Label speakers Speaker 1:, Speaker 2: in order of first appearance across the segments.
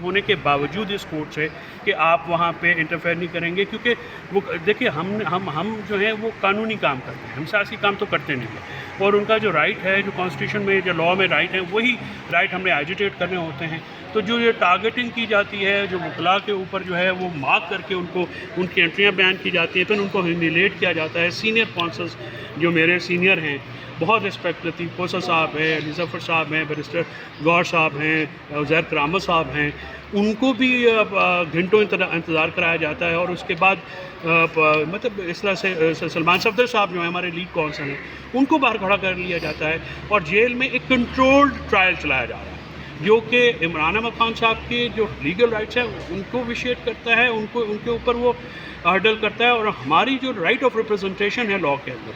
Speaker 1: ہونے کے باوجود اس کورٹ سے کہ آپ وہاں پہ انٹرفیئر نہیں کریں گے، کیونکہ وہ دیکھیے ہم جو ہیں وہ قانونی کام کرتے ہیں، ہم سیاسی کام تو کرتے نہیں ہیں، اور ان کا جو رائٹ ہے، جو کانسٹیٹیوشن میں جو لاء میں رائٹ ہے، وہی رائٹ ہم نے ایجیٹیٹ کرنے ہوتے ہیں۔ تو جو یہ ٹارگیٹنگ کی جاتی ہے، جو وکلاء کے اوپر جو ہے وہ مارک کر کے ان کی انٹریاں بیان کی جاتی ہیں، پھر ان کو ہیومیلیٹ کیا جاتا ہے۔ سینئر کونسلز جو میرے سینئر ہیں، بہت رسپیکٹ لطیف کوثر صاحب ہیں، علی ظفر صاحب ہیں، بیرسٹر گور صاحب ہیں، عزیر کرامت صاحب ہیں، ان کو بھی گھنٹوں انتظار کرایا جاتا ہے، اور اس کے بعد مطلب اس طرح سے سلمان صفدر صاحب جو ہیں ہمارے لیڈ کونسل ہیں، ان کو باہر کھڑا کر لیا جاتا ہے، اور جیل میں ایک کنٹرولڈ ٹرائل چلایا جا رہا ہے جو کہ عمران احمد خان صاحب کے جو لیگل رائٹس ہیں ان کو ویشیٹ کرتا ہے، ان کے اوپر وہ ہرڈل کرتا ہے، اور ہماری جو رائٹ آف ریپرزنٹیشن ہے لاء کے اندر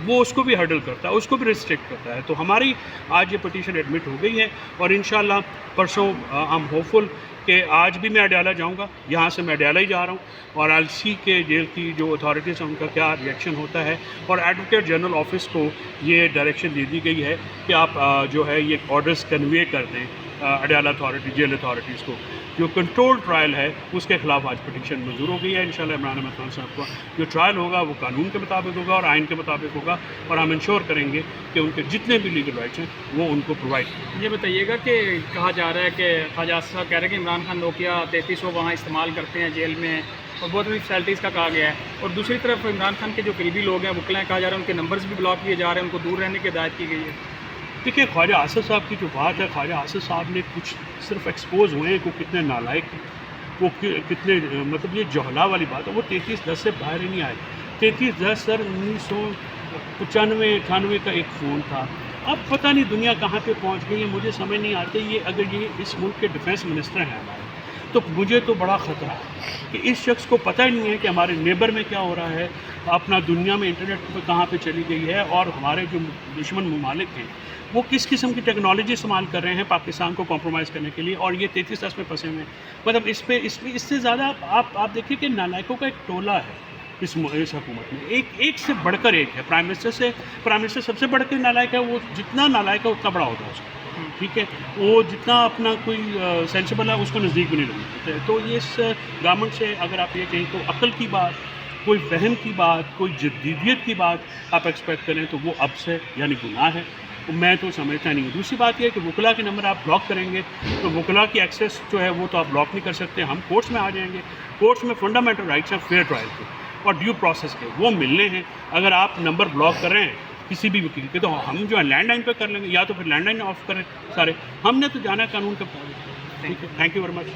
Speaker 1: وہ اس کو بھی ہرڈل کرتا ہے، اس کو بھی ریسٹرکٹ کرتا ہے۔ تو ہماری آج یہ پٹیشن ایڈمٹ ہو گئی ہے، اور انشاءاللہ پرسوں ہم ہوپفل کہ آج بھی میں اڈیالہ جاؤں گا، یہاں سے میں اڈیالہ ہی جا رہا ہوں، اور آئی سی کے جیل کی جو اتھارٹیز ہیں ان کا کیا ریئیکشن ہوتا ہے، اور ایڈوکیٹ جنرل آفس کو یہ ڈائریکشن دے دی گئی ہے کہ آپ جو ہے یہ آرڈرز کنوے کر دیں اڈیالہ اتھارٹی جیل اتھارٹیز کو۔ جو کنٹرول ٹرائل ہے اس کے خلاف آج پٹیشن منظور ہو گئی ہے۔ انشاءاللہ عمران احمد خان صاحب کو جو ٹرائل ہوگا وہ قانون کے مطابق ہوگا اور آئین کے مطابق ہوگا، اور ہم انشور کریں گے کہ ان کے جتنے بھی لیگل رائٹس ہیں وہ ان کو پرووائڈ کریں۔
Speaker 2: یہ بتائیے گا کہ کہا جا رہا ہے کہ خواجہ آصف صاحب کہہ رہے ہیں کہ عمران خان نوکیا 3300 وہاں استعمال کرتے ہیں جیل میں، اور بہت سی فیسلٹیز کا کہا گیا ہے، اور دوسری طرف عمران خان کے جو قریبی لوگ ہیں وکلا ہیں، کہا جا رہا ہے ان کے نمبرز بھی بلاک کیے جا رہے ہیں، ان کو دور رہنے کی ہدایت کی گئی ہے۔
Speaker 1: دیکھیے خواجہ آصف صاحب کی جو بات ہے، خواجہ آصف صاحب نے کچھ صرف ایکسپوز ہوئے ہیں کہ وہ کتنے نالائق ہیں، وہ کتنے مطلب یہ جوہلا والی بات ہے، وہ 3310 سے باہر ہی نہیں آئے۔ 3310 سر 1995-98 کا ایک فون تھا، اب پتہ نہیں دنیا کہاں پہ پہنچ گئی ہے، مجھے سمجھ نہیں آتے۔ یہ اگر یہ اس ملک کے ڈیفینس منسٹر ہیں ہمارے، تو مجھے تو بڑا خطرہ ہے کہ اس شخص کو پتہ ہی نہیں ہے کہ ہمارے نیبر میں کیا ہو رہا ہے، اپنا دنیا میں انٹرنیٹ پہ کہاں پہ چلی گئی ہے، اور ہمارے جو دشمن ممالک ہیں وہ کس قسم کی ٹیکنالوجی استعمال کر رہے ہیں پاکستان کو کمپرومائز کرنے کے لیے، اور یہ 3310 میں پھنسے ہوئے ہیں۔ مطلب اس سے زیادہ آپ دیکھیے کہ نالائکوں کا ایک ٹولہ ہے اس حکومت میں، ایک سے بڑھ کر ایک ہے۔ پرائم منسٹر سب سے بڑھ کے نالائک ہے، وہ جتنا نالائک ہے اتنا بڑا ہوتا ہے اس کو، ٹھیک ہے، وہ جتنا اپنا کوئی سینسیبل ہے اس کو نزدیک بھی نہیں لگتے۔ تو یہ اس گورنمنٹ سے اگر آپ یہ کہیں تو عقل کی بات، کوئی فہم کی بات، کوئی جدیدیت کی بات آپ ایکسپیکٹ کریں تو وہ اب سے یعنی گناہ ہے، میں تو سمجھتا نہیں ہوں۔ دوسری بات یہ ہے کہ وکلا کے نمبر آپ بلاک کریں گے تو وکلا کی ایکسیس جو ہے وہ تو آپ بلاک نہیں کر سکتے، ہم کورٹس میں آ جائیں گے، کورٹس میں فنڈامنٹل رائٹس ہیں فیئر ٹرائل کے اور ڈیو پروسیس کے، وہ ملنے ہیں۔ اگر آپ نمبر بلاک کر رہے ہیں کسی بھی وکیل کے تو ہم جو ہے لینڈ لائن پہ کر لیں گے، یا تو پھر لینڈ لائن آف کریں سارے، ہم نے تو جانا ہے قانون کے مطابق۔ ٹھیک ہے، تھینک یو ویری مچ۔